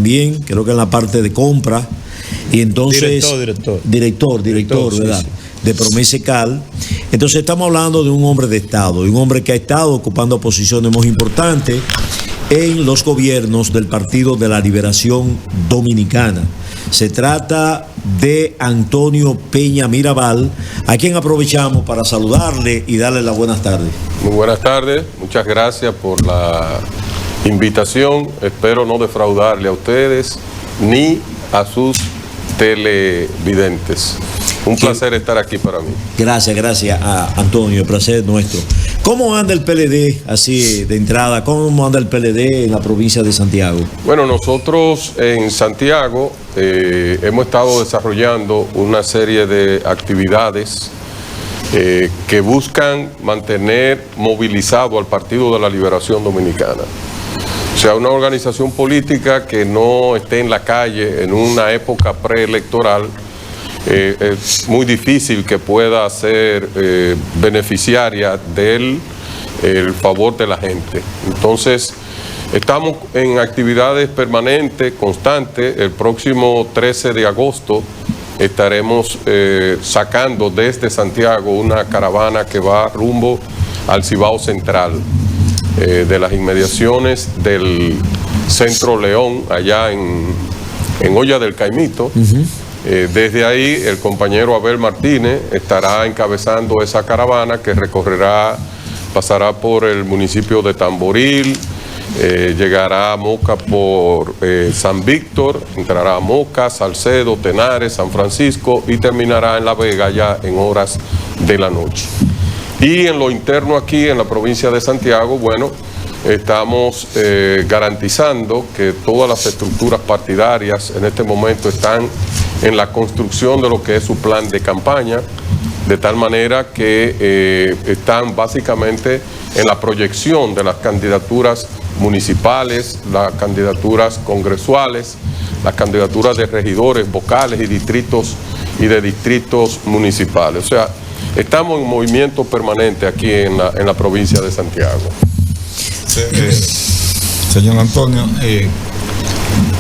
también, creo que en la parte de compra. Y entonces, director, ¿verdad? Sí. De Promesecal. Entonces estamos hablando de un hombre de Estado, de un hombre que ha estado ocupando posiciones muy importantes en los gobiernos del Partido de la Liberación Dominicana. Se trata de Antonio Peña Mirabal, a quien aprovechamos para saludarle y darle las buenas tardes. Muy buenas tardes, muchas gracias por la invitación. Espero no defraudarle a ustedes ni a sus televidentes. Un placer estar aquí para mí. Gracias a Antonio, el placer es nuestro. ¿Cómo anda el PLD, así de entrada, cómo anda el PLD en la provincia de Santiago? Bueno, nosotros en Santiago hemos estado desarrollando una serie de actividades que buscan mantener movilizado al Partido de la Liberación Dominicana. O sea, una organización política que no esté en la calle en una época preelectoral. Es muy difícil que pueda ser beneficiaria del favor de la gente. Entonces, estamos en actividades permanentes, constantes. El próximo 13 de agosto estaremos sacando desde Santiago una caravana que va rumbo al Cibao Central, de las inmediaciones del Centro León, allá en Olla del Caimito. Desde ahí el compañero Abel Martínez estará encabezando esa caravana que pasará por el municipio de Tamboril, llegará a Moca por San Víctor, entrará a Moca, Salcedo, Tenares, San Francisco y terminará en La Vega ya en horas de la noche. Y en lo interno aquí en la provincia de Santiago, bueno, estamos garantizando que todas las estructuras partidarias en este momento están en la construcción de lo que es su plan de campaña, de tal manera que están básicamente en la proyección de las candidaturas municipales, las candidaturas congresuales, las candidaturas de regidores, vocales y de distritos municipales. O sea, estamos en movimiento permanente aquí en la provincia de Santiago. Señor Antonio,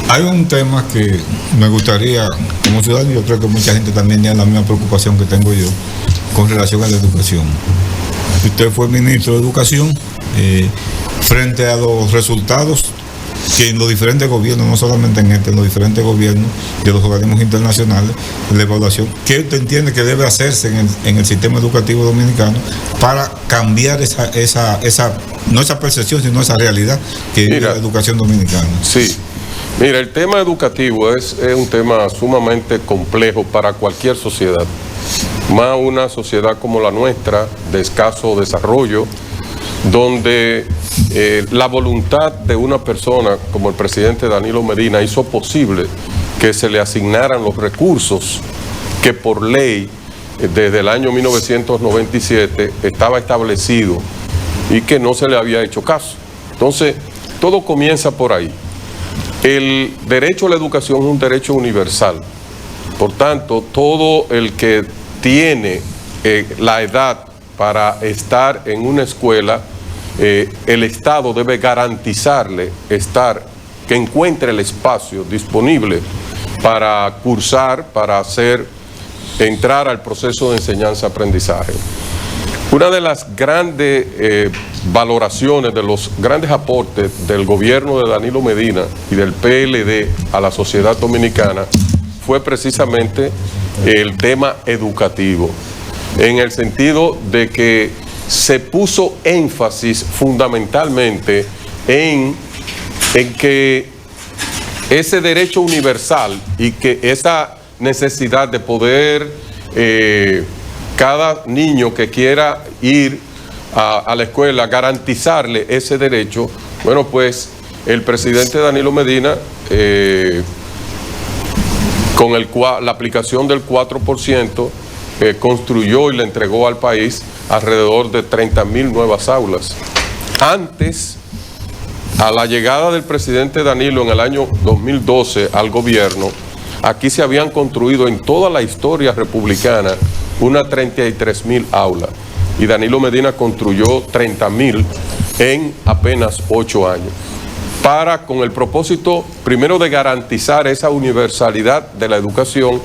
hay un tema que me gustaría, como ciudadano, yo creo que mucha gente también tiene la misma preocupación que tengo yo con relación a la educación. Usted fue ministro de Educación, frente a los resultados que en los diferentes gobiernos, no solamente en los diferentes gobiernos de los organismos internacionales, la evaluación, ¿qué usted entiende que debe hacerse en el sistema educativo dominicano para cambiar no esa percepción, sino esa realidad que vive la educación dominicana? Sí. Mira, el tema educativo es un tema sumamente complejo para cualquier sociedad, más una sociedad como la nuestra, de escaso desarrollo, donde la voluntad de una persona como el presidente Danilo Medina hizo posible que se le asignaran los recursos que por ley desde el año 1997 estaba establecido y que no se le había hecho caso. Entonces, todo comienza por ahí. El derecho a la educación es un derecho universal. Por tanto, todo el que tiene la edad para estar en una escuela, el Estado debe garantizarle que encuentre el espacio disponible para cursar, para entrar al proceso de enseñanza-aprendizaje. Una de las grandes valoraciones, de los grandes aportes del gobierno de Danilo Medina y del PLD a la sociedad dominicana fue precisamente el tema educativo, en el sentido de que se puso énfasis fundamentalmente en que ese derecho universal y que esa necesidad de poder, cada niño que quiera ir a la escuela, garantizarle ese derecho. Bueno, pues el presidente Danilo Medina, con la aplicación del 4%, construyó y le entregó al país alrededor de 30.000 nuevas aulas. Antes, a la llegada del presidente Danilo en el año 2012 al gobierno, aquí se habían construido en toda la historia republicana unas 33.000 aulas. Y Danilo Medina construyó 30.000 en apenas 8 años. con el propósito, primero, de garantizar esa universalidad de la educación,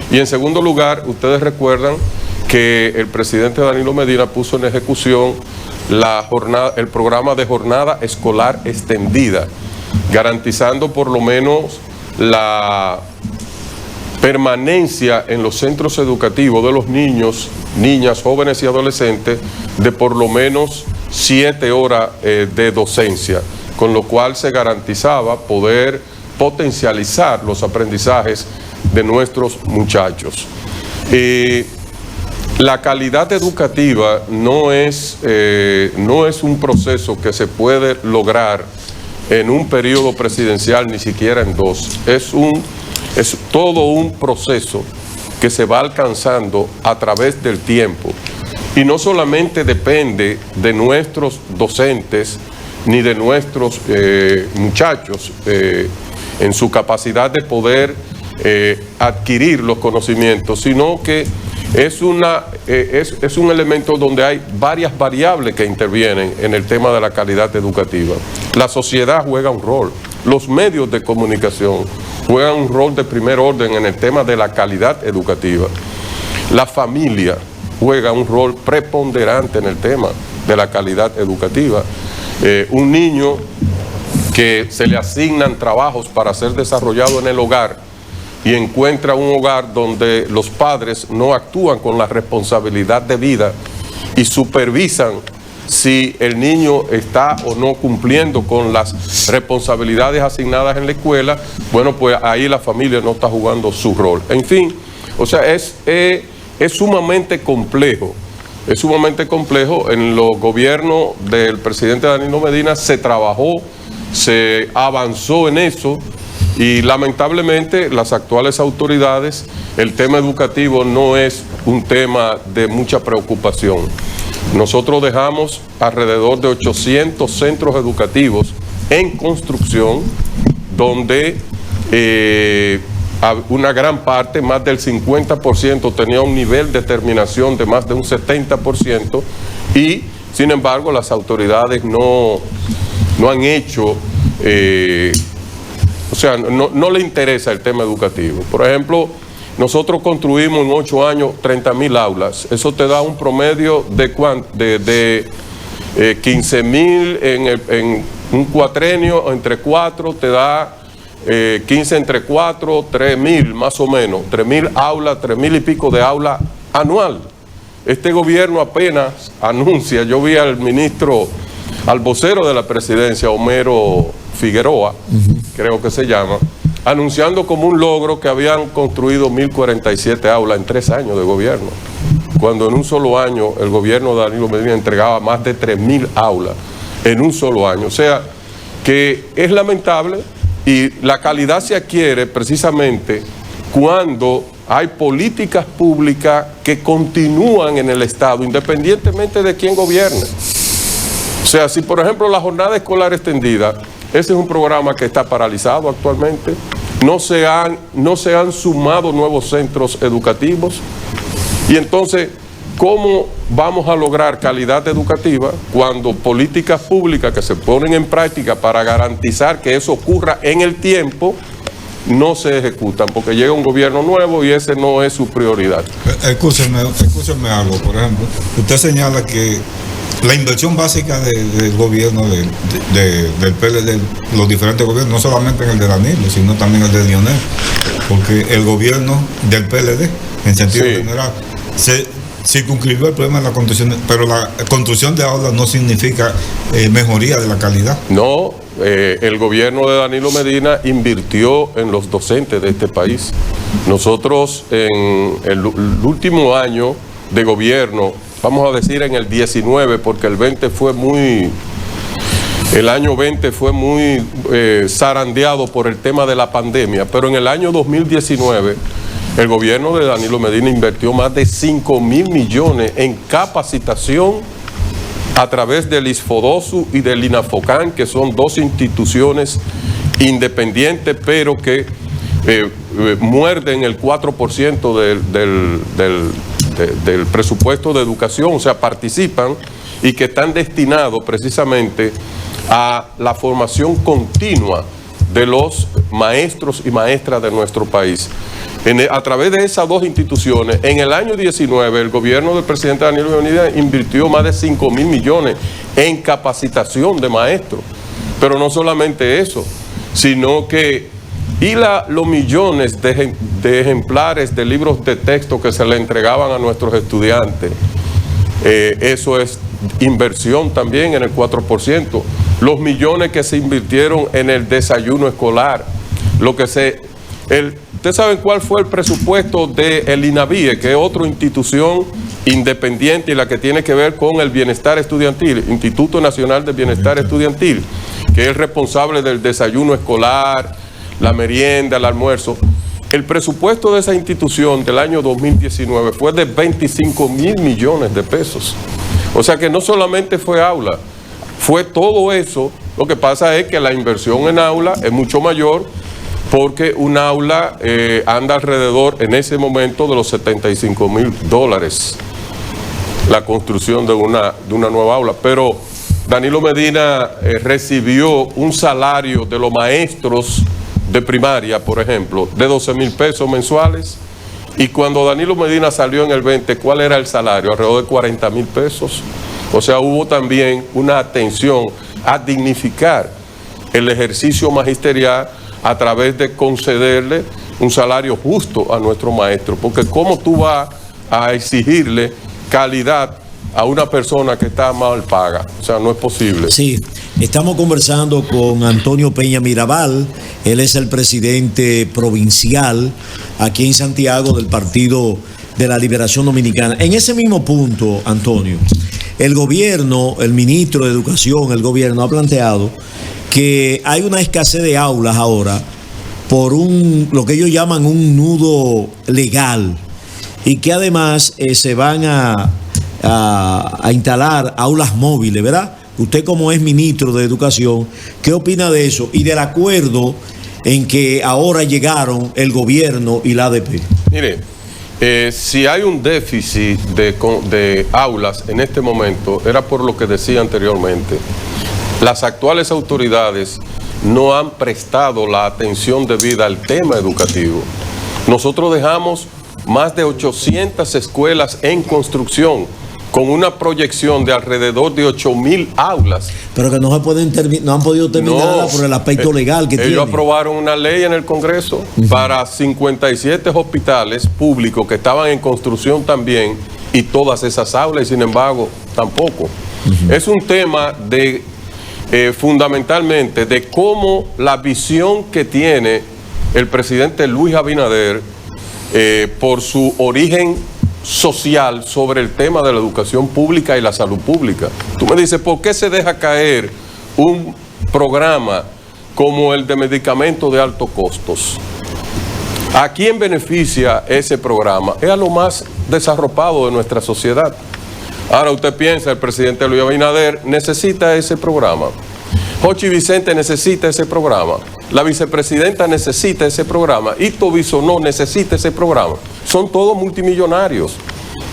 y en segundo lugar, ustedes recuerdan que el presidente Danilo Medina puso en ejecución el programa de jornada escolar extendida, garantizando por lo menos la permanencia en los centros educativos de los niños, niñas, jóvenes y adolescentes de por lo menos 7 horas de docencia, con lo cual se garantizaba poder potencializar los aprendizajes de nuestros muchachos. La calidad educativa no es un proceso que se puede lograr en un periodo presidencial, ni siquiera en 2. Es todo un proceso que se va alcanzando a través del tiempo. Y no solamente depende de nuestros docentes ni de nuestros muchachos en su capacidad de poder adquirir los conocimientos, sino que es un elemento donde hay varias variables que intervienen en el tema de la calidad educativa. La sociedad juega un rol, los medios de comunicación juegan un rol de primer orden en el tema de la calidad educativa. La familia juega un rol preponderante en el tema de la calidad educativa. Un niño que se le asignan trabajos para ser desarrollado en el hogar y encuentra un hogar donde los padres no actúan con la responsabilidad debida y supervisan si el niño está o no cumpliendo con las responsabilidades asignadas en la escuela, bueno, pues ahí la familia no está jugando su rol. En fin, o sea, es sumamente complejo. Es sumamente complejo. En los gobiernos del presidente Danilo Medina se trabajó, se avanzó en eso, y lamentablemente las actuales autoridades, el tema educativo no es un tema de mucha preocupación. Nosotros dejamos alrededor de 800 centros educativos en construcción, donde una gran parte, más del 50%, tenía un nivel de terminación de más de un 70%, y sin embargo las autoridades no han hecho, o sea, no le interesa el tema educativo. Por ejemplo, nosotros construimos en 8 años 30.000 aulas. Eso te da un promedio de 15.000 en un cuatrenio, entre 4 te da 15 entre 4, 3.000 más o menos, 3.000 aulas, 3.000 y pico de aulas anual. Este gobierno apenas anuncia, yo vi al ministro, al vocero de la presidencia, Homero Figueroa, creo que se llama, anunciando como un logro que habían construido 1.047 aulas en 3 años de gobierno, cuando en un solo año el gobierno de Danilo Medina entregaba más de 3.000 aulas en un solo año. O sea, que es lamentable, y la calidad se adquiere precisamente cuando hay políticas públicas que continúan en el Estado, independientemente de quién gobierne. O sea, si por ejemplo la jornada escolar extendida, ese es un programa que está paralizado actualmente, no se han sumado nuevos centros educativos, y entonces, ¿cómo vamos a lograr calidad educativa cuando políticas públicas que se ponen en práctica para garantizar que eso ocurra en el tiempo no se ejecutan? Porque llega un gobierno nuevo y ese no es su prioridad. Escúcheme algo, por ejemplo. Usted señala que la inversión básica del gobierno del PLD, los diferentes gobiernos, no solamente en el de Danilo, sino también el de Lionel, porque el gobierno del PLD, en sentido general, se circunscribió el problema de la construcción, pero la construcción de aulas no significa mejoría de la calidad. No, el gobierno de Danilo Medina invirtió en los docentes de este país. Nosotros en el último año de gobierno, vamos a decir en el 19, porque el 20 fue muy... El año 20 fue muy zarandeado por el tema de la pandemia, pero en el año 2019 el gobierno de Danilo Medina invirtió más de 5.000 millones en capacitación a través del ISFODOSU y del INAFOCAN, que son 2 instituciones independientes, pero que muerden el 4% del presupuesto de educación, o sea, participan, y que están destinados precisamente a la formación continua de los maestros y maestras de nuestro país. A través de esas dos instituciones, en el año 19, el gobierno del presidente Danilo Medina invirtió más de 5.000 millones en capacitación de maestros. Pero no solamente eso, sino que los millones de ejemplares de libros de texto que se le entregaban a nuestros estudiantes, eso es inversión también en el 4%. Los millones que se invirtieron en el desayuno escolar, ¿ustedes saben cuál fue el presupuesto del INAVIE, que es otra institución independiente y la que tiene que ver con el bienestar estudiantil, Instituto Nacional de Bienestar Estudiantil, que es responsable del desayuno escolar, la merienda, el almuerzo? El presupuesto de esa institución del año 2019 fue de 25.000 millones de pesos. O sea que no solamente fue aula, fue todo eso. Lo que pasa es que la inversión en aula es mucho mayor, porque un aula anda alrededor en ese momento de los $75.000, la construcción de una nueva aula. Pero Danilo Medina recibió un salario de los maestros de primaria, por ejemplo, de 12.000 pesos mensuales, y cuando Danilo Medina salió en el 20, ¿cuál era el salario? Alrededor de 40.000 pesos. O sea, hubo también una atención a dignificar el ejercicio magisterial a través de concederle un salario justo a nuestro maestro, porque ¿cómo tú vas a exigirle calidad a una persona que está mal paga? O sea, no es posible. Sí, estamos conversando con Antonio Peña Mirabal. Él es el presidente provincial aquí en Santiago del Partido de la Liberación Dominicana. En ese mismo punto, Antonio, el gobierno, el ministro de Educación, el gobierno ha planteado que hay una escasez de aulas ahora por lo que ellos llaman un nudo legal, y que además se van a instalar aulas móviles, ¿verdad? Usted, como es ministro de Educación, ¿qué opina de eso y del acuerdo en que ahora llegaron el gobierno y la ADP? Mire, si hay un déficit de aulas en este momento, era por lo que decía anteriormente. Las actuales autoridades no han prestado la atención debida al tema educativo. Nosotros dejamos más de 800 escuelas en construcción, con una proyección de alrededor de 8.000 aulas. Pero que no han podido terminarla por el aspecto legal que tiene. Ellos aprobaron una ley en el Congreso para 57 hospitales públicos que estaban en construcción también, y todas esas aulas, y sin embargo, tampoco. Es un tema fundamentalmente de cómo la visión que tiene el presidente Luis Abinader por su origen social sobre el tema de la educación pública y la salud pública. Tú me dices, ¿por qué se deja caer un programa como el de medicamentos de altos costos? ¿A quién beneficia ese programa? Es a lo más desarropado de nuestra sociedad. Ahora usted piensa, el presidente Luis Abinader necesita ese programa. Jochi Vicente necesita ese programa. La vicepresidenta necesita ese programa. Ito Bisonó necesita ese programa. Son todos multimillonarios.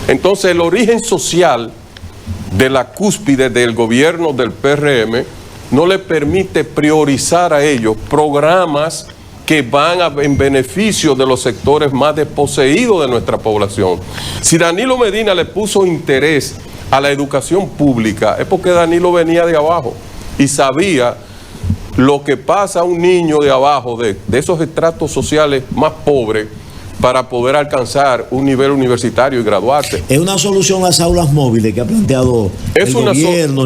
Entonces, el origen social de la cúspide del gobierno del PRM no le permite priorizar a ellos programas que van en beneficio de los sectores más desposeídos de nuestra población. Si Danilo Medina le puso interés a la educación pública, es porque Danilo venía de abajo y sabía lo que pasa a un niño de abajo, de esos estratos sociales más pobres, para poder alcanzar un nivel universitario y graduarse. ¿Es una solución las aulas móviles que ha planteado el gobierno?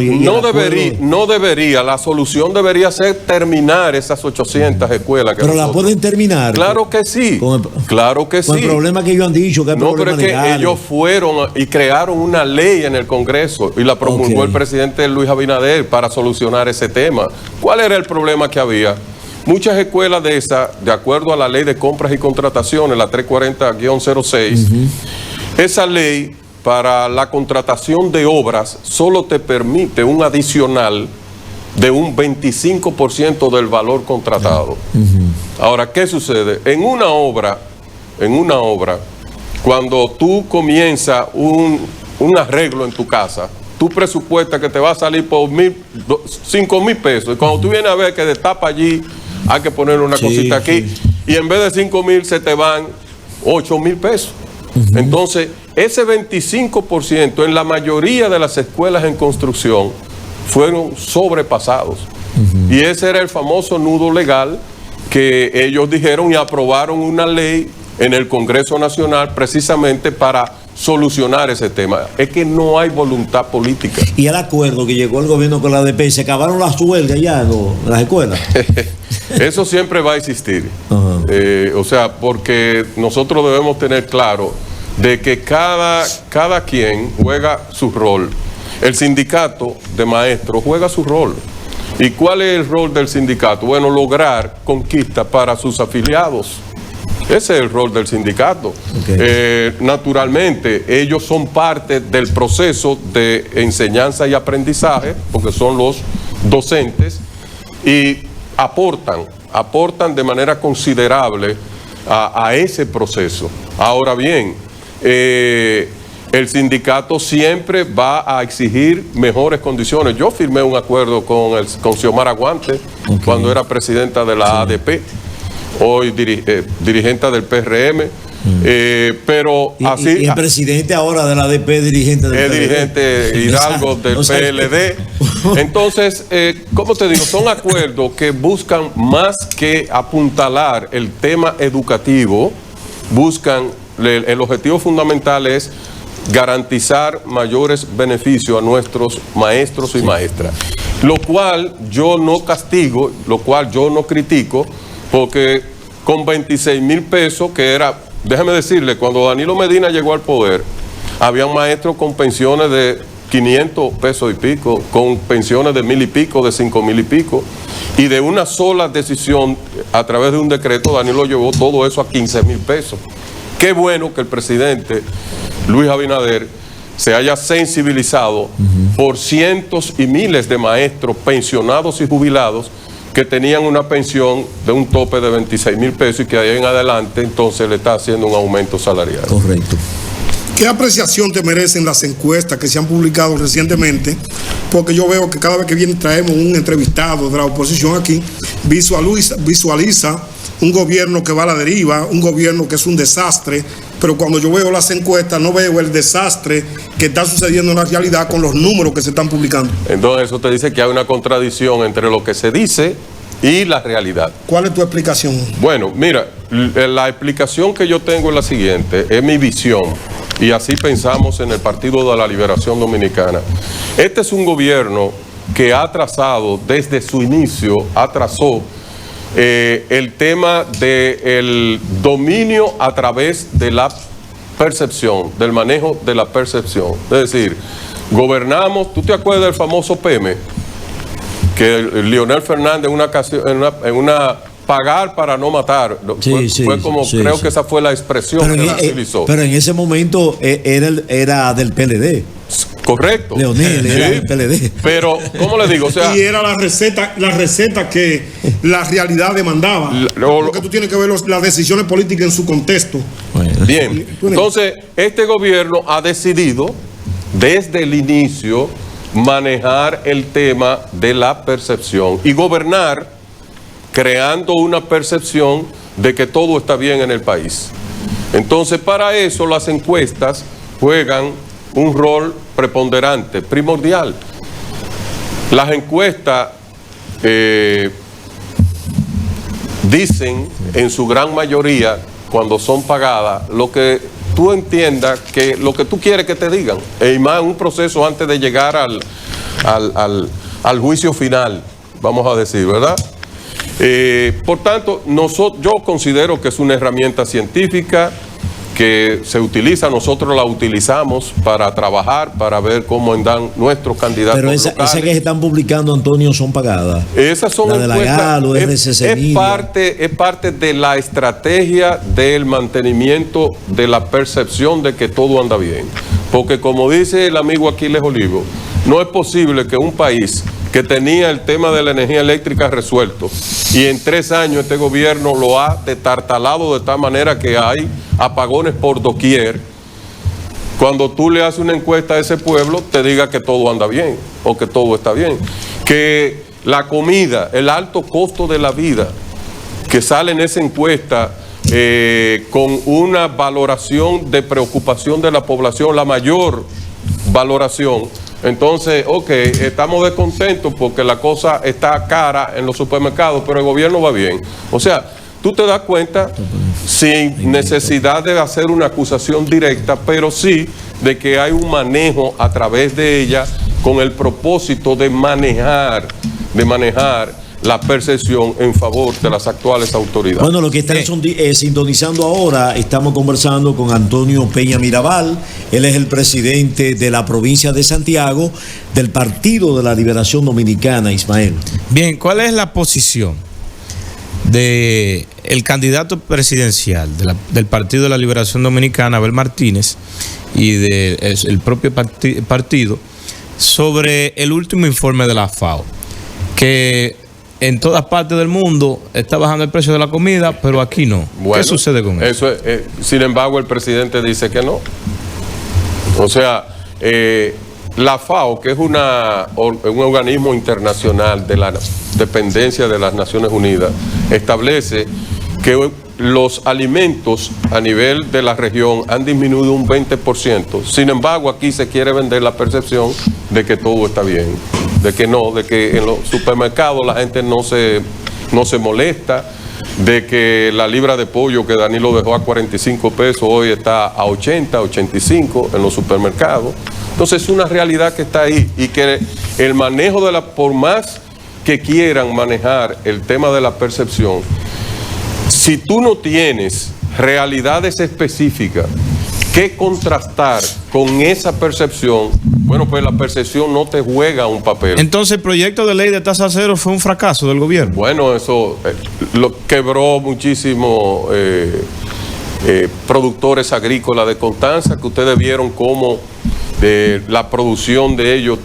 No debería. La solución debería ser terminar esas 800 escuelas. Pero la pueden terminar. Claro que sí. Claro que sí. Con el problema que ellos han dicho, que hay pero es que ellos fueron y crearon una ley en el Congreso y la promulgó el presidente Luis Abinader para solucionar ese tema. ¿Cuál era el problema que había? Muchas escuelas de esas, de acuerdo a la ley de compras y contrataciones, la 340-06, esa ley para la contratación de obras solo te permite un adicional de un 25% del valor contratado. Ahora, ¿qué sucede? En una obra, cuando tú comienzas un arreglo en tu casa, tú presupuestas que te va a salir por 5,000 pesos. Y cuando tú vienes a ver que destapa allí, hay que poner una cosita aquí. Y en vez de 5,000 se te van 8,000 pesos. Entonces, ese 25% en la mayoría de las escuelas en construcción fueron sobrepasados. Y ese era el famoso nudo legal que ellos dijeron y aprobaron una ley en el Congreso Nacional precisamente para solucionar ese tema. Es que no hay voluntad política. Y el acuerdo que llegó el gobierno con la ADP, ¿se acabaron las huelgas ya en las escuelas? Eso siempre va a existir. O sea, porque nosotros debemos tener claro de que cada quien juega su rol. El sindicato de maestros juega su rol. ¿Y cuál es el rol del sindicato? Bueno, lograr conquistas para sus afiliados. Ese es el rol del sindicato. Naturalmente, ellos son parte del proceso de enseñanza y aprendizaje, porque son los docentes, y aportan de manera considerable a ese proceso. Ahora bien, el sindicato siempre va a exigir mejores condiciones. Yo firmé un acuerdo con Xiomara Guante cuando era presidenta de la ADP, hoy dirigente del PRM, pero así... Y el presidente ahora de la ADP, dirigente del PLD. Dirigente Hidalgo del PLD. Entonces, ¿cómo te digo? Son acuerdos que buscan más que apuntalar el tema educativo, buscan, el objetivo fundamental es garantizar mayores beneficios a nuestros maestros y maestras. Lo cual yo no castigo, lo cual yo no critico, porque con 26,000 pesos, que era, déjeme decirle, cuando Danilo Medina llegó al poder, había maestros con pensiones de 500 pesos y pico, con pensiones de 1,000 y pico, de 5,000 y pico, y de una sola decisión, a través de un decreto, Danilo llevó todo eso a 15,000 pesos. Qué bueno que el presidente Luis Abinader se haya sensibilizado por cientos y miles de maestros pensionados y jubilados que tenían una pensión de un tope de 26,000 pesos y que de ahí en adelante entonces le está haciendo un aumento salarial. Correcto. ¿Qué apreciación te merecen las encuestas que se han publicado recientemente? Porque yo veo que cada vez que viene traemos un entrevistado de la oposición aquí, visualiza un gobierno que va a la deriva, un gobierno que es un desastre, pero cuando yo veo las encuestas no veo el desastre que está sucediendo en la realidad con los números que se están publicando. Entonces eso te dice que hay una contradicción entre lo que se dice y la realidad. ¿Cuál es tu explicación? Bueno, mira, la explicación que yo tengo es la siguiente, es mi visión, y así pensamos en el Partido de la Liberación Dominicana. Este es un gobierno que ha trazado, desde su inicio, atrasó el tema del dominio a través de la percepción, del manejo de la percepción. Es decir, gobernamos, ¿tú te acuerdas del famoso PEME? Que Leonel Fernández en una pagar para no matar, fue como, creo que esa fue la expresión que él utilizó. Pero en ese momento era del PLD. Correcto. Leonel era del PLD. Pero, ¿cómo le digo? O sea, y era la receta que la realidad demandaba. Porque tú tienes que ver las decisiones políticas en su contexto. Bueno. Bien, entonces, este gobierno ha decidido, desde el inicio, manejar el tema de la percepción y gobernar creando una percepción de que todo está bien en el país. Entonces, para eso las encuestas juegan un rol preponderante, primordial. Las encuestas dicen en su gran mayoría, cuando son pagadas, lo que tú entiendas, que lo que tú quieres que te digan, y más en un proceso antes de llegar al juicio final, vamos a decir, ¿verdad? Por tanto, yo considero que es una herramienta científica que se utiliza, nosotros la utilizamos para trabajar, para ver cómo andan nuestros candidatos. Pero esas que se están publicando, Antonio, son pagadas. Esas son la de la Galo, RCC es parte de la estrategia del mantenimiento de la percepción de que todo anda bien. Porque como dice el amigo Aquiles Olivo, no es posible que un país que tenía el tema de la energía eléctrica resuelto y en 3 años este gobierno lo ha detartalado de tal manera que hay apagones por doquier, cuando tú le haces una encuesta a ese pueblo, te diga que todo anda bien o que todo está bien. Que la comida, el alto costo de la vida que sale en esa encuesta con una valoración de preocupación de la población, la mayor valoración. Entonces, ok, estamos descontentos porque la cosa está cara en los supermercados, pero el gobierno va bien. O sea, tú te das cuenta, sin necesidad de hacer una acusación directa, pero sí de que hay un manejo a través de ella con el propósito de manejar la percepción en favor de las actuales autoridades. Bueno, lo que están sintonizando ahora, estamos conversando con Antonio Peña Mirabal. Él es el presidente de la provincia de Santiago, del Partido de la Liberación Dominicana, Ismael. Bien, ¿cuál es la posición del candidato presidencial del Partido de la Liberación Dominicana, Abel Martínez, y del propio partido sobre el último informe de la FAO, que en todas partes del mundo está bajando el precio de la comida, pero aquí no? Bueno, ¿qué sucede con eso? Sin embargo, el presidente dice que no. O sea, la FAO, que es un organismo internacional de la dependencia de las Naciones Unidas, establece que los alimentos a nivel de la región han disminuido un 20%. Sin embargo, aquí se quiere vender la percepción de que todo está bien, de que no, de que en los supermercados la gente no se molesta, de que la libra de pollo que Danilo dejó a 45 pesos hoy está a 80, 85 en los supermercados. Entonces es una realidad que está ahí y que el manejo por más que quieran manejar el tema de la percepción, si tú no tienes realidades específicas que contrastar con esa percepción, bueno, pues la percepción no te juega un papel. Entonces, ¿el proyecto de ley de tasa cero fue un fracaso del gobierno? Bueno, eso lo quebró muchísimo productores agrícolas de Constanza, que ustedes vieron cómo la producción de ellos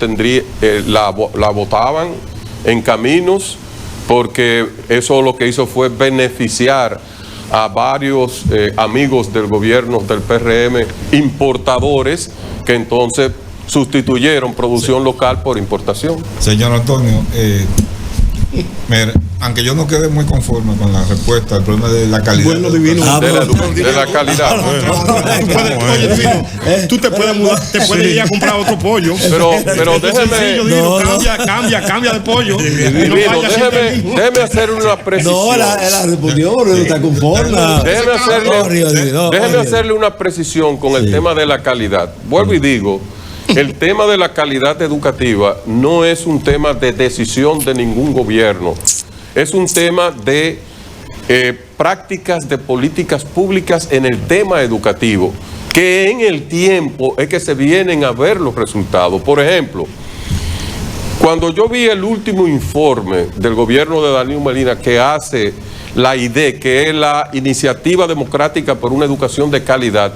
la botaban en caminos, porque eso lo que hizo fue beneficiar a varios amigos del gobierno del PRM, importadores, que entonces sustituyeron producción local por importación. Señor Antonio, aunque yo no quedé muy conforme con la respuesta, el problema de la calidad. Bueno, Divino. De la calidad. Oye, Divino, tú te puedes mudar, te puedes ir a comprar otro pollo. Pero déjeme. Cambia de pollo. Divino, déjeme hacer una precisión. No, la respondió, no está conforme. Déjeme hacerle una precisión con el tema de la calidad. Vuelvo y digo, el tema de la calidad educativa no es un tema de decisión de ningún gobierno. Es un tema de prácticas de políticas públicas en el tema educativo, que en el tiempo es que se vienen a ver los resultados. Por ejemplo, cuando yo vi el último informe del gobierno de Danilo Medina que hace la IDE, que es la Iniciativa Democrática por una Educación de Calidad,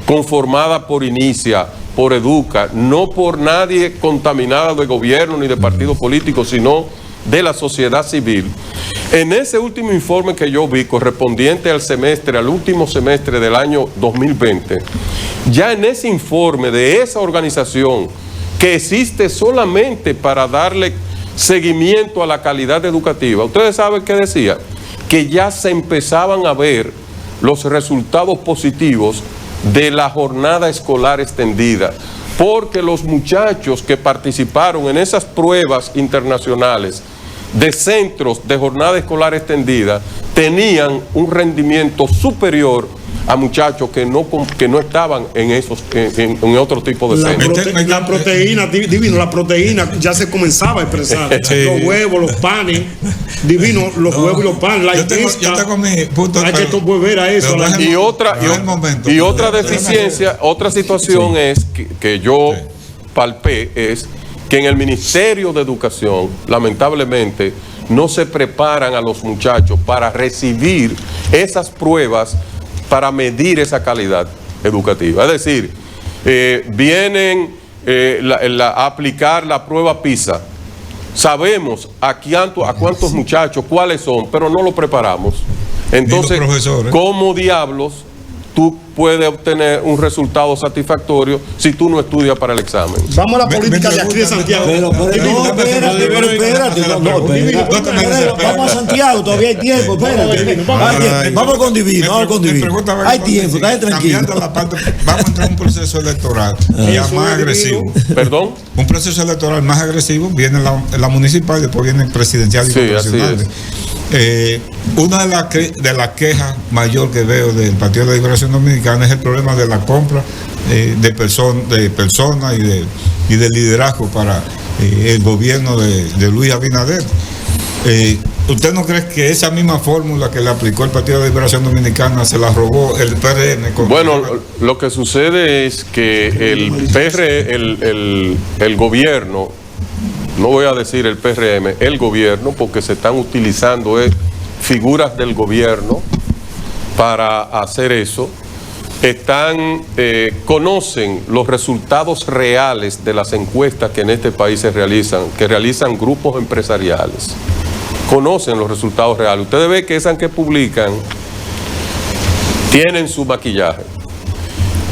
conformada por Inicia, por Educa, no por nadie contaminada de gobierno ni de partido político, sino de la sociedad civil. En ese último informe que yo vi, correspondiente al último semestre del año 2020, ya en ese informe de esa organización que existe solamente para darle seguimiento a la calidad educativa, ustedes saben qué decía, que ya se empezaban a ver los resultados positivos de la jornada escolar extendida, porque los muchachos que participaron en esas pruebas internacionales de centros de jornada escolar extendida tenían un rendimiento superior a muchachos que no estaban en otro tipo de centros. La proteína, Divino, la proteína ya se comenzaba a expresar. Sí. Los huevos, los panes, Divino, los huevos y los panes. Yo tengo mi punto. Hay que volver a eso. Y otra deficiencia, otra situación es que yo palpé, es que en el Ministerio de Educación, lamentablemente, no se preparan a los muchachos para recibir esas pruebas, para medir esa calidad educativa. Es decir, vienen a aplicar la prueba PISA. Sabemos a cuántos muchachos, cuáles son, pero no lo preparamos. Entonces, ¿cómo diablos tú puedes obtener un resultado satisfactorio si tú no estudias para el examen. Vamos a la política de aquí de Santiago. Pero espérate. Vamos a Santiago, todavía hay tiempo, espérate. Vamos con Divino, Hay tiempo, está tranquilo. Vamos a entrar en un proceso electoral ya más agresivo. ¿Perdón? Un proceso electoral más agresivo, viene la municipal, después viene el presidencial y congresional. Una de las quejas mayor que veo del Partido de la Liberación Dominicana es el problema de la compra de personas y de liderazgo para el gobierno de Luis Abinader. ¿Usted no cree que esa misma fórmula que le aplicó el Partido de la Liberación Dominicana se la robó el PRM? Bueno, lo que sucede es que el gobierno, no voy a decir el PRM, el gobierno, porque se están utilizando figuras del gobierno para hacer eso, conocen los resultados reales de las encuestas que en este país se realizan, que realizan grupos empresariales. Conocen los resultados reales. Ustedes ven que esas que publican tienen su maquillaje.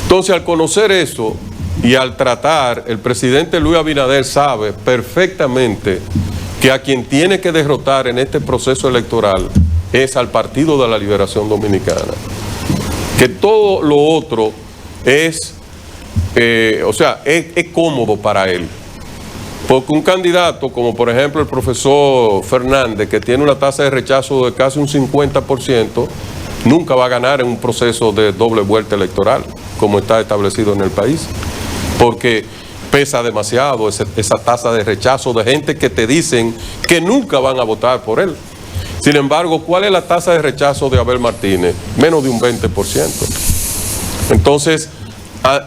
Entonces, al conocer eso y al tratar, el presidente Luis Abinader sabe perfectamente que a quien tiene que derrotar en este proceso electoral es al Partido de la Liberación Dominicana. Que todo lo otro es cómodo para él. Porque un candidato como por ejemplo el profesor Fernández, que tiene una tasa de rechazo de casi un 50%, nunca va a ganar en un proceso de doble vuelta electoral, como está establecido en el país. Porque pesa demasiado esa tasa de rechazo de gente que te dicen que nunca van a votar por él. Sin embargo, ¿cuál es la tasa de rechazo de Abel Martínez? Menos de un 20%. Entonces,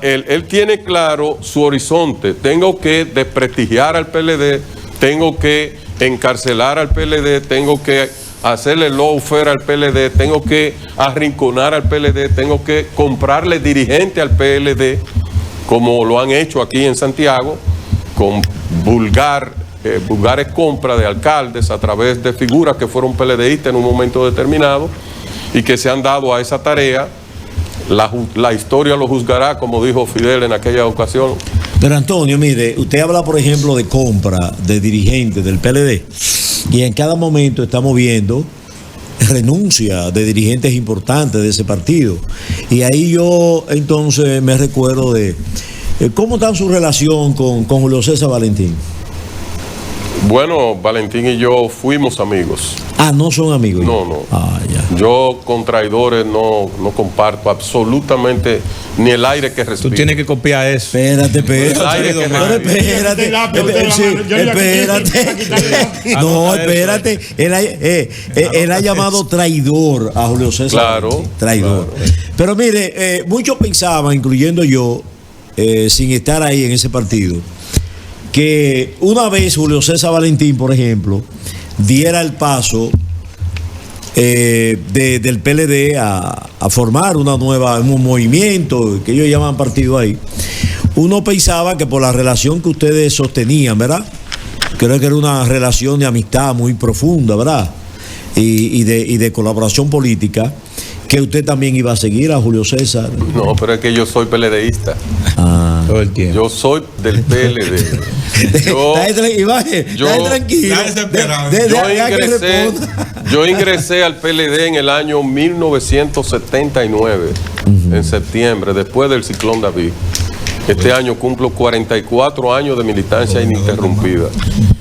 él tiene claro su horizonte. Tengo que desprestigiar al PLD, tengo que encarcelar al PLD, tengo que hacerle lawfare al PLD, tengo que arrinconar al PLD, tengo que comprarle dirigente al PLD, como lo han hecho aquí en Santiago, con vulgares compras de alcaldes a través de figuras que fueron PLDistas en un momento determinado y que se han dado a esa tarea. La historia lo juzgará, como dijo Fidel en aquella ocasión. Pero Antonio, mire, usted habla, por ejemplo, de compra de dirigentes del PLD y en cada momento estamos viendo renuncia de dirigentes importantes de ese partido. Y ahí yo entonces me recuerdo de cómo está su relación con Julio César Valentín. Bueno, Valentín y yo fuimos amigos. Ah, ¿no son amigos? No. Ah, ya. Yo con traidores no comparto absolutamente ni el aire que respiro. Tú tienes que copiar eso. Espérate. No, espérate. Él ha llamado traidor a Julio César. Claro. Traidor. Claro. Pero mire, muchos pensaban, incluyendo yo, sin estar ahí en ese partido, que una vez Julio César Valentín, por ejemplo, diera el paso del PLD a formar un movimiento que ellos llaman partido ahí, uno pensaba que por la relación que ustedes sostenían, ¿verdad? Creo que era una relación de amistad muy profunda, ¿verdad? Y de colaboración política, que usted también iba a seguir a Julio César. No, pero es que yo soy PLDista. Todo el tiempo. Yo soy del PLD. tranquilo. Yo ingresé al PLD en el año 1979, en septiembre, después del ciclón David. Este año cumplo 44 años de militancia ininterrumpida.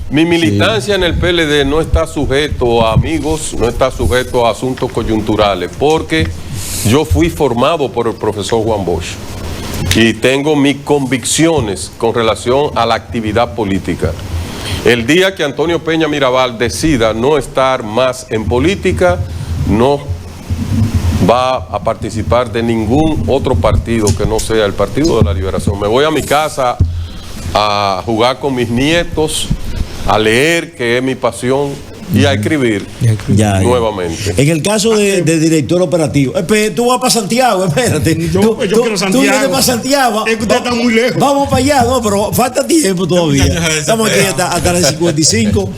Mi militancia en el PLD no está sujeto a amigos, no está sujeto a asuntos coyunturales, porque yo fui formado por el profesor Juan Bosch y tengo mis convicciones con relación a la actividad política. El día que Antonio Peña Mirabal decida no estar más en política, no va a participar de ningún otro partido que no sea el Partido de la Liberación. Me voy a mi casa a jugar con mis nietos, a leer, que es mi pasión, y a escribir nuevamente. En el caso de director operativo, tú vas para Santiago, espérate. Yo quiero Santiago. Tú vienes para Santiago. Es que usted está muy lejos. Vamos para allá, no, pero falta tiempo todavía. Estamos aquí hasta las 55.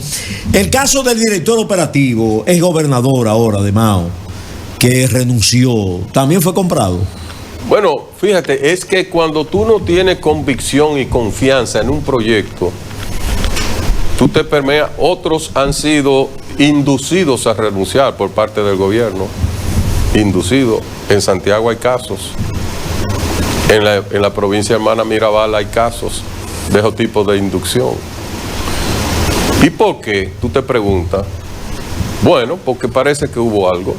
El caso del director operativo, es gobernador ahora de Mao, que renunció, también fue comprado. Bueno, fíjate, es que cuando tú no tienes convicción y confianza en un proyecto, tú te permeas. Otros han sido inducidos a renunciar por parte del gobierno. Inducidos. En Santiago hay casos. En la provincia hermana Mirabal hay casos de esos tipos de inducción. ¿Y por qué? Tú te preguntas. Bueno, porque parece que hubo algo.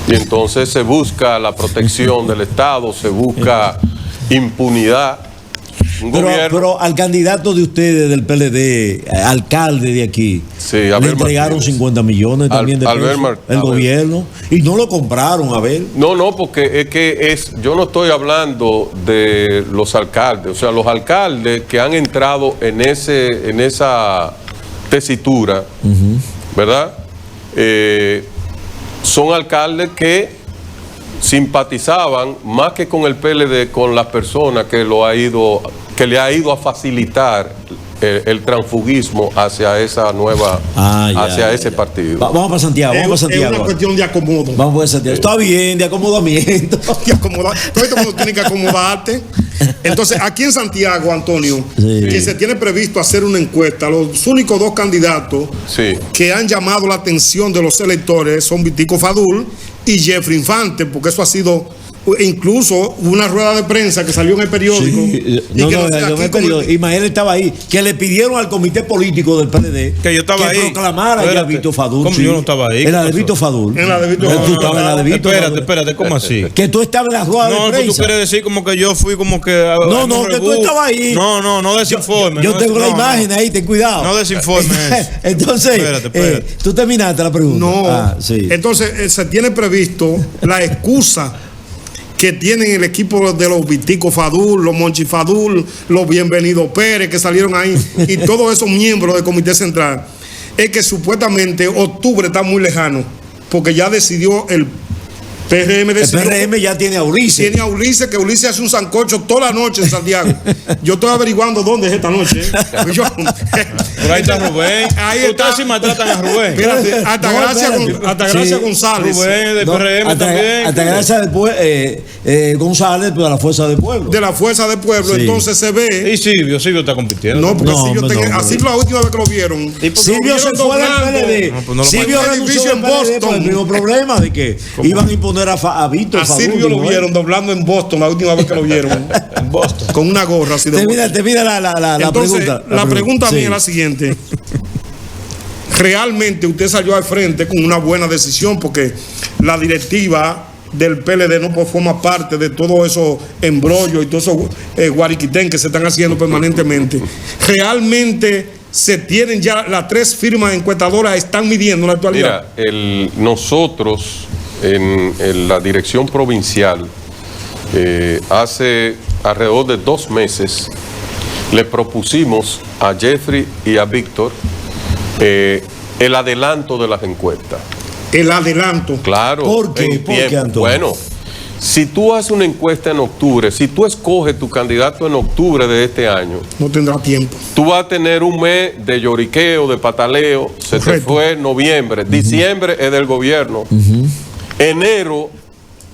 Y entonces se busca la protección del Estado, se busca impunidad. Pero al candidato de ustedes del PLD, alcalde de aquí, sí, le entregaron Martínez. 50 millones también de pesos, el gobierno, y no lo compraron, Abel. No, porque yo no estoy hablando de los alcaldes, o sea, los alcaldes que han entrado en esa tesitura, ¿verdad? Son alcaldes que simpatizaban más que con el PLD, con las personas que le ha ido a facilitar el transfugismo hacia esa ese partido. Vamos para Santiago, Es una cuestión de acomodo. Vamos para Santiago. Está bien, de acomodamiento. Todo el mundo tiene que acomodarte. Entonces, aquí en Santiago, Antonio, que se tiene previsto hacer una encuesta, los únicos dos candidatos que han llamado la atención de los electores son Vitico Fadul y Jeffrey Infante, porque eso ha sido incluso una rueda de prensa que salió en el periódico. Ismael estaba ahí, que le pidieron al comité político del PLD que yo estaba ahí, proclamara a Vito Fadul. ¿Cómo yo no estaba ahí? En la de Vito Fadul. En la de Vito Fadul. Tú estabas en la de Vito. Espérate, ¿cómo así? Que tú estabas en la rueda de prensa. No, tú quieres decir como que yo fui como que... No, que tú estabas ahí. No desinforme. Yo tengo la imagen ahí, ten cuidado. No desinforme. Entonces, espérate. tú terminaste la pregunta. No, entonces se tiene previsto la excusa que tienen el equipo de los Vitico Fadul, los Monchi Fadul, los Bienvenido Pérez que salieron ahí y todos esos miembros del Comité Central, es que supuestamente octubre está muy lejano, porque ya decidió el PRM. El PRM ya tiene a Ulises. Tiene a Ulises, que Ulises hace un sancocho toda la noche en Santiago. Yo estoy averiguando dónde es esta noche. Por ahí está Rubén. Ustedes sí maltratan a Rubén. Espérate, hasta Gracia González. Rubén del PRM también. Hasta Gracia González de la Fuerza del Pueblo. De la Fuerza del Pueblo. Entonces se ve. Y Silvio está compitiendo. No, porque Silvio así la última vez que lo vieron. Silvio se fue del PLD. Silvio renunció en Boston. El mismo problema de que iban a imponer a Vito. A Silvio lo vieron doblando en Boston la última vez que lo vieron. En Boston. Con una gorra así de Termina la pregunta. La pregunta mía es la siguiente. Realmente usted salió al frente con una buena decisión, porque la directiva del PLD no forma parte de todo esos embrollos y todo esos guariquitén que se están haciendo permanentemente. Realmente se tienen ya las 3 firmas encuestadoras, están midiendo en la actualidad. Mira, nosotros en la dirección provincial hace alrededor de 2 meses le propusimos a Jeffrey y a Víctor el adelanto de las encuestas. El adelanto. Claro. ¿Por qué? ¿Por qué, Antonio? Bueno, si tú haces una encuesta en octubre, si tú escoges tu candidato en octubre de este año, no tendrá tiempo. Tú vas a tener un mes de lloriqueo, de pataleo. Se te fue noviembre. Diciembre es del gobierno. Enero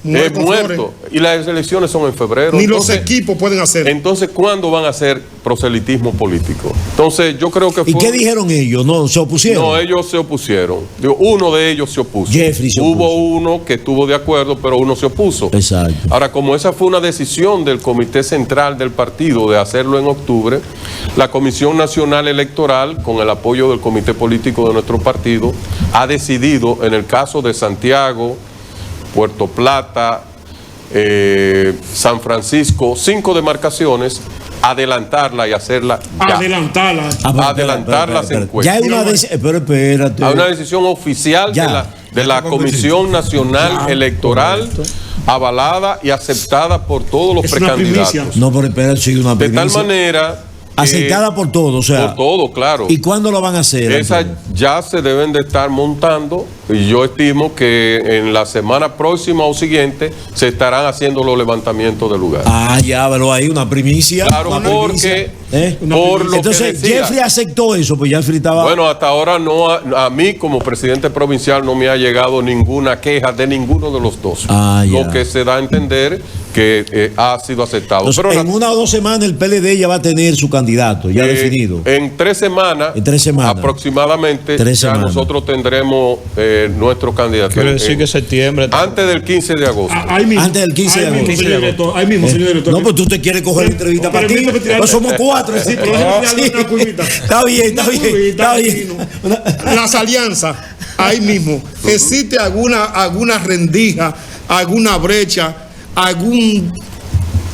es muerto. Y las elecciones son en febrero. Ni los equipos pueden hacer. Entonces, ¿cuándo van a hacer proselitismo político? Entonces, yo creo que ¿Y qué dijeron ellos? ¿No se opusieron? No, ellos se opusieron. Uno de ellos se opuso. Jeffrey se opuso. Hubo uno que estuvo de acuerdo, pero uno se opuso. Exacto. Ahora, como esa fue una decisión del Comité Central del partido de hacerlo en octubre, la Comisión Nacional Electoral, con el apoyo del Comité Político de nuestro partido, ha decidido, en el caso de Santiago, Puerto Plata, San Francisco, 5 demarcaciones, adelantarla y hacerla ya. Adelantar las encuestas. Ya hay una pero espérate. Hay una decisión oficial de la Comisión Nacional Electoral, avalada y aceptada por todos los precandidatos. No, pero espérate, sigue una primicia. De tal manera... Aceptada por todo, o sea. Por todo, claro. ¿Y cuándo lo van a hacer? Esas ya se deben de estar montando, y yo estimo que en la semana próxima o siguiente se estarán haciendo los levantamientos del lugar. Ya, pero hay una primicia. Claro, porque por lo entonces, que decía, Jeffrey aceptó eso, pues Jeffrey estaba... Bueno, hasta ahora no, a mí como presidente provincial no me ha llegado ninguna queja de ninguno de los dos. Lo que se da a entender que que ha sido aceptado. Entonces, pero en 1 o 2 semanas el PLD ya va a tener su candidato, ya definido. En 3 semanas, aproximadamente, 3 ya semanas. nosotros tendremos nuestro candidato. Quiere decir que septiembre. Antes del 15 de agosto. Ahí mismo. Antes del 15 de Ahí mismo, agosto. señor director. Ahí mismo, señor director. No, pues tú te quieres coger la entrevista para ti. Pues somos 4. Sí, pero déjame una curvita. Está bien, está bien. Está bien. Las alianzas, ahí mismo. ¿Existe alguna rendija, alguna brecha,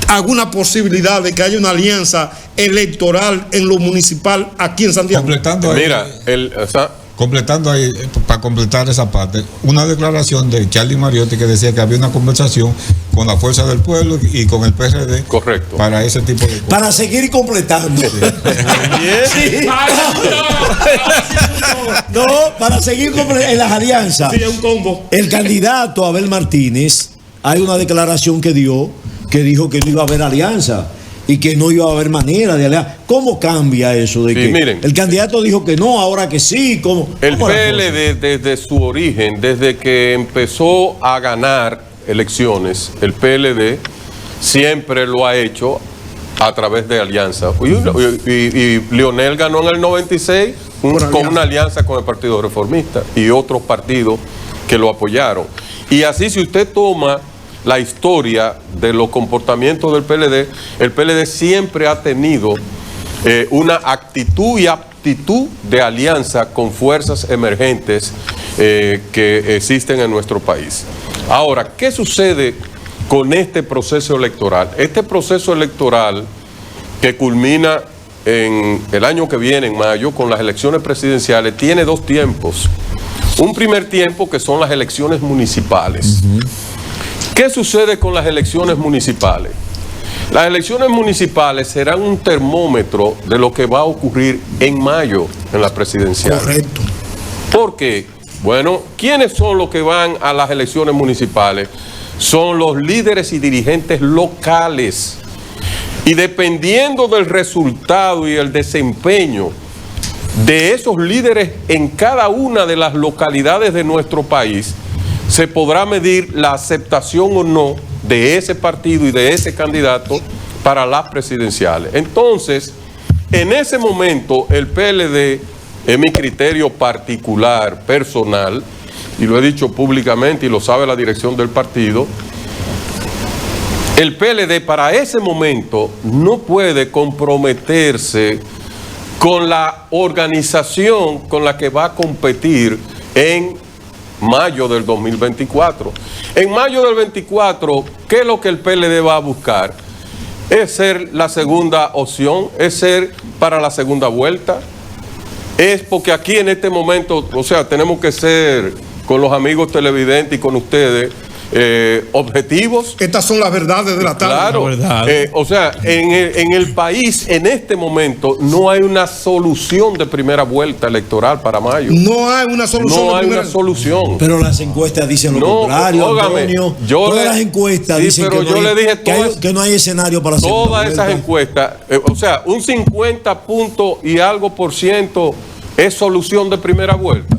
alguna posibilidad de que haya una alianza electoral en lo municipal aquí en Santiago? Completando ahí, Mira, completando ahí, para completar esa parte, una declaración de Charlie Mariotti que decía que había una conversación con la Fuerza del Pueblo y con el PRD. Correcto. Para ese tipo de cosas. Para seguir completando. Sí. No, para seguir en las alianzas. Sí, es un combo. El candidato Abel Martínez, hay una declaración que dijo que no iba a haber alianza y que no iba a haber manera de alianza. ¿Cómo cambia eso? De que miren, el candidato dijo que no, ahora que sí. El PLD, desde su origen, desde que empezó a ganar elecciones, el PLD siempre lo ha hecho a través de alianza. Y Leonel ganó en el 96 con una alianza con el Partido Reformista y otros partidos que lo apoyaron. Y así, si usted toma la historia de los comportamientos del PLD, el PLD siempre ha tenido una actitud y aptitud de alianza con fuerzas emergentes que existen en nuestro país. Ahora, ¿qué sucede con este proceso electoral? Este proceso electoral que culmina en el año que viene, en mayo, con las elecciones presidenciales, tiene 2 tiempos. Un primer tiempo que son las elecciones municipales. ¿Qué sucede con las elecciones municipales? Las elecciones municipales serán un termómetro de lo que va a ocurrir en mayo en la presidencial. Correcto. ¿Por qué? Bueno, ¿quiénes son los que van a las elecciones municipales? Son los líderes y dirigentes locales. Y dependiendo del resultado y el desempeño de esos líderes en cada una de las localidades de nuestro país, se podrá medir la aceptación o no de ese partido y de ese candidato para las presidenciales. Entonces, en ese momento, el PLD, en mi criterio particular, personal, y lo he dicho públicamente y lo sabe la dirección del partido, el PLD para ese momento no puede comprometerse con la organización con la que va a competir en mayo del 2024. En mayo del 24, ¿qué es lo que el PLD va a buscar? Es ser la segunda opción, es ser para la segunda vuelta. Es porque aquí en este momento, o sea, tenemos que ser con los amigos televidentes y con ustedes objetivos. Estas son las verdades de la tarde. Claro, o sea, en el país en este momento no hay una solución de primera vuelta electoral para mayo. No hay una solución. No hay una solución. Pero las encuestas dicen lo contrario, Antonio. Todas las encuestas dicen que no hay escenario para hacer todas esas encuestas, o sea, un 50 puntos y algo % es solución de primera vuelta.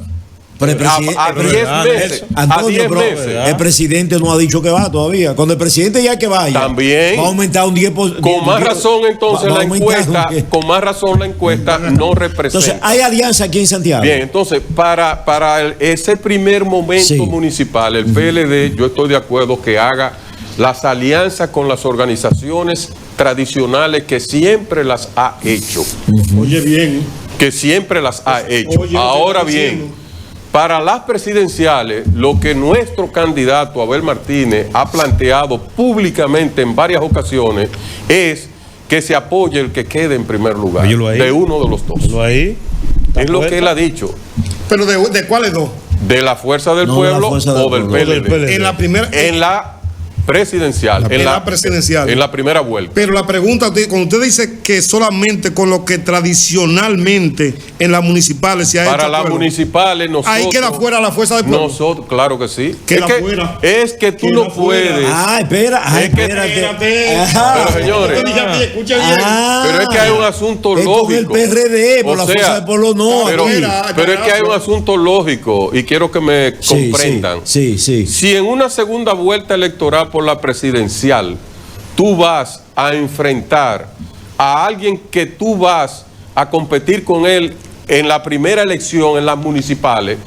Pero el presidente, a 10 meses. Antonio, a 10 meses. El presidente no ha dicho que va todavía. Cuando el presidente ya que vaya, también va a aumentar un 10%. Con más razón, entonces, la encuesta, con más razón la encuesta no representa. Entonces, ¿hay alianza aquí en Santiago? Bien, entonces, para ese primer momento municipal, el PLD, yo estoy de acuerdo que haga las alianzas con las organizaciones tradicionales que siempre las ha hecho. Oye, bien. Que siempre las ha hecho. Ahora bien, para las presidenciales, lo que nuestro candidato Abel Martínez ha planteado públicamente en varias ocasiones es que se apoye el que quede en primer lugar, de uno de los dos. Es lo que él ha dicho. ¿Pero de cuáles dos? ¿De la Fuerza del Pueblo o del PLD? En la primera... En la presidencial. En la presidencial. En la primera vuelta. Pero la pregunta, cuando usted dice que solamente con lo que tradicionalmente en las municipales se ha hecho. Para las municipales nosotros... Ahí queda fuera la Fuerza del Pueblo. Nosotros, claro que sí. Fuera. Es que tú no puedes. Espérate. Pero señores. Escucha bien. Pero es que hay un asunto lógico. Con el PRD, por la Fuerza del Pueblo no. Pero es que hay un asunto lógico y quiero que me comprendan. Sí. Si en una segunda vuelta electoral por la presidencial tú vas a enfrentar a alguien que tú vas a competir con él en la primera elección, en las municipales,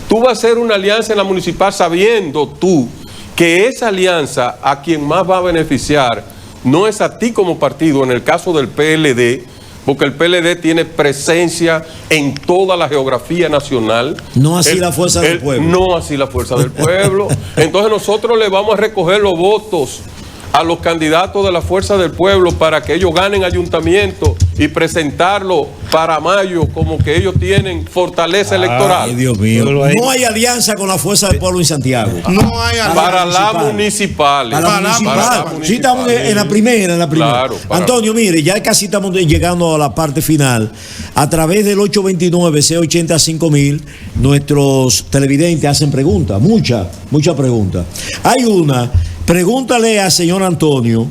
tú vas a hacer una alianza en la municipal sabiendo tú que esa alianza a quien más va a beneficiar no es a ti como partido, en el caso del PLD, porque el PLD tiene presencia en toda la geografía nacional. No así la fuerza del pueblo. No así la fuerza del pueblo. Entonces nosotros le vamos a recoger los votos a los candidatos de la fuerza del pueblo para que ellos ganen ayuntamiento y presentarlo para mayo como que ellos tienen fortaleza electoral. Ay, Dios mío. No hay alianza con la fuerza del pueblo en Santiago. No hay alianza. Para la municipal. Para la municipal. Sí, estamos en la primera. Claro, Antonio, mire, ya casi estamos llegando a la parte final. A través del 829-C80-5000, nuestros televidentes hacen preguntas, muchas preguntas. Hay una, pregúntale al señor Antonio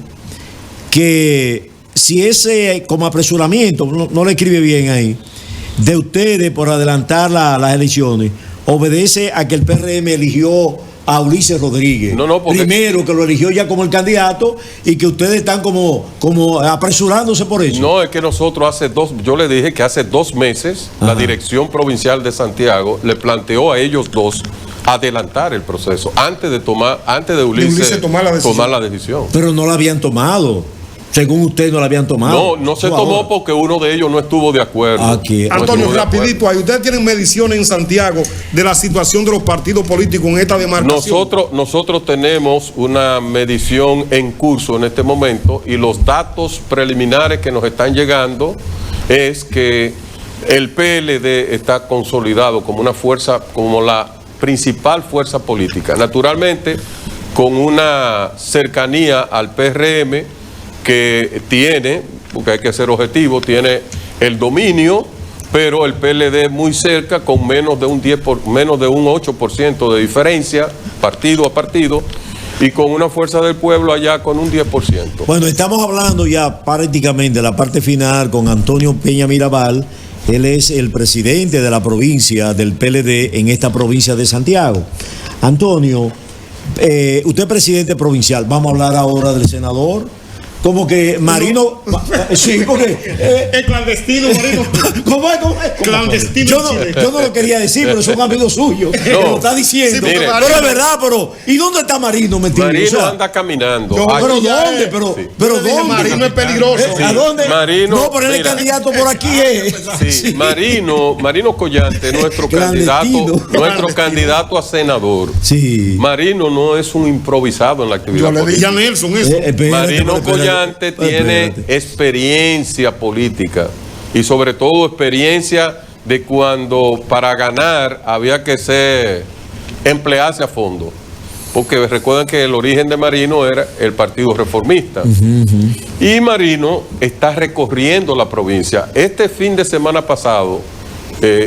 que si ese como apresuramiento, no le escribe bien ahí, de ustedes por adelantar las elecciones, obedece a que el PRM eligió a Ulises Rodríguez. No, porque primero, que lo eligió ya como el candidato y que ustedes están como apresurándose por eso. No, es que nosotros yo le dije que hace 2 meses la Dirección Provincial de Santiago le planteó a ellos dos adelantar el proceso antes de Ulises tomar la decisión. Pero no la habían tomado. Según usted, no la habían tomado. No se tomó porque uno de ellos no estuvo de acuerdo. Antonio, rapidito, ahí ustedes tienen mediciones en Santiago de la situación de los partidos políticos en esta demarcación. Nosotros tenemos una medición en curso en este momento y los datos preliminares que nos están llegando es que el PLD está consolidado como una fuerza, como la principal fuerza política. Naturalmente, con una cercanía al PRM que tiene, porque hay que ser objetivo, tiene el dominio, pero el PLD muy cerca, con menos de un 8% de diferencia, partido a partido, y con una fuerza del pueblo allá con un 10%. Bueno, estamos hablando ya prácticamente de la parte final con Antonio Peña Mirabal. Él es el presidente de la provincia del PLD en esta provincia de Santiago. Antonio, usted es presidente provincial. Vamos a hablar ahora del senador. Como que Marino. Sí, porque. Es clandestino, Marino. ¿Cómo es? Clandestino. Yo no lo quería decir, pero son amigos suyos. Que lo está diciendo. Sí, pero es verdad, ¿y dónde está Marino metido? Marino anda caminando. ¿Pero dónde? ¿Pero dónde? Marino es peligroso. ¿A dónde? Marino, no, pero el candidato por aquí es. Sí. Marino Collante, nuestro candidato a senador. Sí. Marino no es un improvisado en la actividad política. Yo le dije a Nelson eso. Marino Collante tiene experiencia política y sobre todo experiencia de cuando para ganar había que emplearse a fondo, porque recuerden que el origen de Marino era el Partido Reformista. Y Marino está recorriendo la provincia. Este fin de semana pasado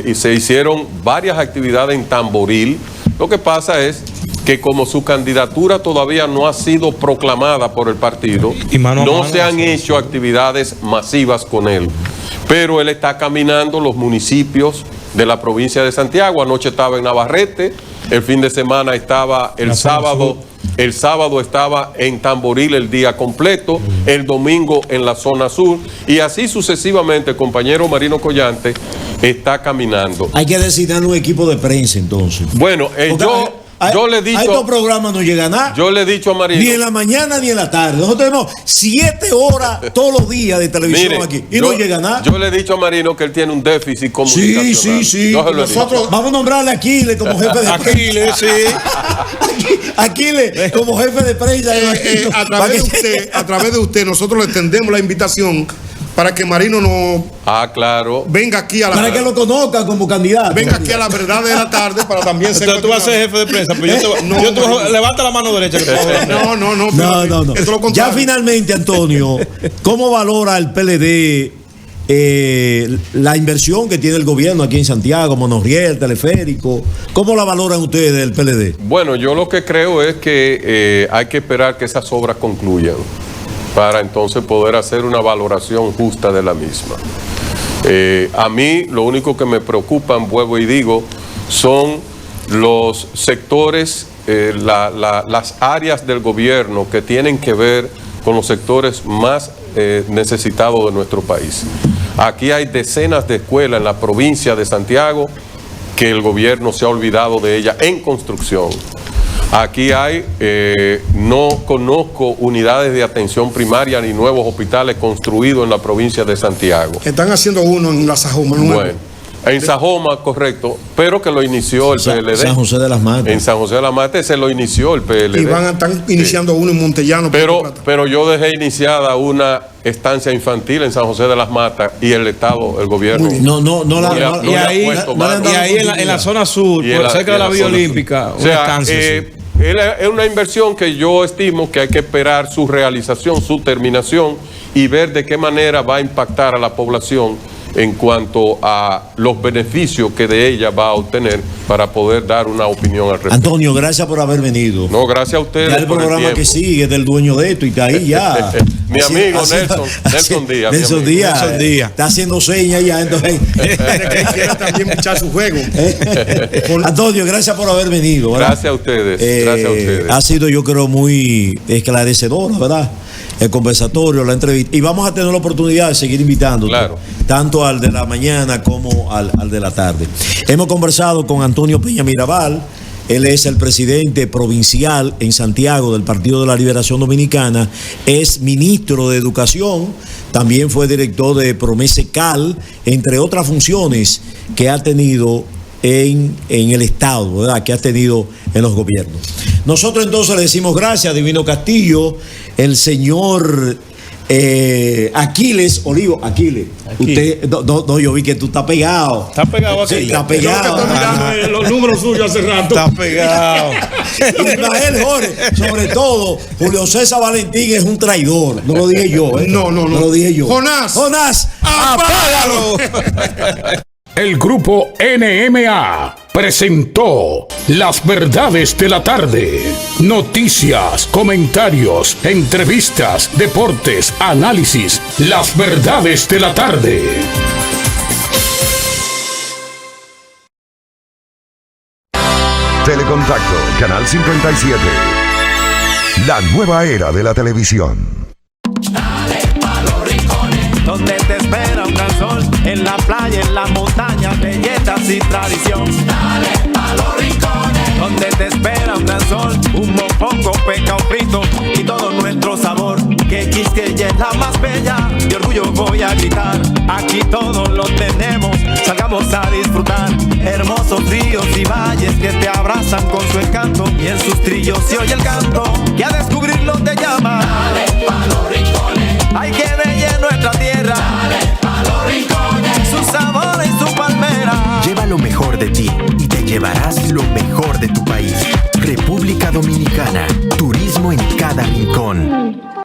y se hicieron varias actividades en Tamboril. Lo que pasa es que como su candidatura todavía no ha sido proclamada por el partido, no se han hecho actividades masivas con él. Pero él está caminando los municipios de la provincia de Santiago. Anoche estaba en Navarrete, el fin de semana estaba el sábado estaba en Tamboril el día completo, el domingo en la zona sur, y así sucesivamente. El compañero Marino Collante está caminando. Hay que designar un equipo de prensa entonces. Bueno, yo le he dicho. A estos programas no llega nada. Yo le he dicho a Marino. Ni en la mañana ni en la tarde. Nosotros tenemos 7 horas todos los días de televisión aquí. Y no llega nada. Yo le he dicho a Marino que él tiene un déficit comunicacional. Sí. Nosotros vamos a nombrarle a Aquiles como jefe de prensa. Aquiles como jefe de prensa. A través de usted, nosotros le extendemos la invitación para que Marino claro. venga aquí a la... Para que lo conozcan como candidato. Venga aquí a la verdad de la tarde para también ser... Entonces tú vas a ser jefe de prensa, pero levanta la mano derecha. No. Ya finalmente, Antonio, ¿cómo valora el PLD la inversión que tiene el gobierno aquí en Santiago, Monorriel, teleférico? ¿Cómo la valoran ustedes del PLD? Bueno, yo lo que creo es que hay que esperar que esas obras concluyan para entonces poder hacer una valoración justa de la misma. A mí lo único que me preocupa, vuelvo y digo, son los sectores, las áreas del gobierno que tienen que ver con los sectores más necesitados de nuestro país. Aquí hay decenas de escuelas en la provincia de Santiago que el gobierno se ha olvidado de ellas en construcción. Aquí hay, no conozco unidades de atención primaria ni nuevos hospitales construidos en la provincia de Santiago. Están haciendo uno en la Sajoma. Bueno, en Sajoma, correcto, pero que lo inició el PLD. San José de las Matas. En San José de las Matas se lo inició el PLD. Y están iniciando uno en Montellano. Pero yo dejé iniciada una estancia infantil en San José de las Matas y el Estado, el gobierno. Y ahí en la zona sur, cerca de la Villa Olímpica, una estancia. Es una inversión que yo estimo que hay que esperar su realización, su terminación y ver de qué manera va a impactar a la población en cuanto a los beneficios que de ella va a obtener para poder dar una opinión al respecto. Antonio, gracias por haber venido. No, gracias a ustedes. Ya el programa que sigue es del dueño de esto y está ahí ya. Mi amigo Nelson Díaz. Nelson Díaz. Está haciendo señas ya, entonces. Quiere también echar su juego. Antonio, gracias por haber venido. ¿verdad? Gracias a ustedes. Gracias a ustedes. Ha sido, yo creo, muy esclarecedora, ¿verdad? El conversatorio, la entrevista. Y vamos a tener la oportunidad de seguir invitando, claro, tanto al de la mañana como al de la tarde. Hemos conversado con Antonio Peña Mirabal. Él es el presidente provincial en Santiago del Partido de la Liberación Dominicana, es ministro de Educación, también fue director de Promesecal, entre otras funciones que ha tenido en el Estado, ¿verdad? Que ha tenido en los gobiernos. Nosotros entonces le decimos gracias a Divino Castillo, el señor Aquiles Olivo. Aquiles, usted, no, yo vi que tú estás pegado. Está pegado aquí. Sí, está pegado. Yo mirando los números suyos hace rato. Está pegado. Ismael Jorge, sobre todo, Julio César Valentín es un traidor. No lo dije yo, ¿eh? No lo dije yo. Jonás, apágalo. El grupo NMA presentó Las Verdades de la Tarde. Noticias, comentarios, entrevistas, deportes, análisis. Las Verdades de la Tarde. Telecontacto, Canal 57. La nueva era de la televisión. Dale pa' los rincones, donde te espera un gran sol, en la playa, en las montañas, belletas y tradición. Dale pa' los rincones, donde te espera un gran sol, un mopongo, pescado frito y todo nuestro sabor. Que Quisqueya es la más bella, de orgullo voy a gritar. Aquí todo lo tenemos, salgamos a disfrutar. Hermosos ríos y valles que te abrazan con su encanto, y en sus trillos se oye el canto, que a descubrirlo te llama. Dale pa' los rincones, hay que bella nuestra tierra. Dale pa' los rincones, su sabor y su palmera. Lleva lo mejor de ti y te llevarás lo mejor de tu país. República Dominicana, turismo en cada rincón.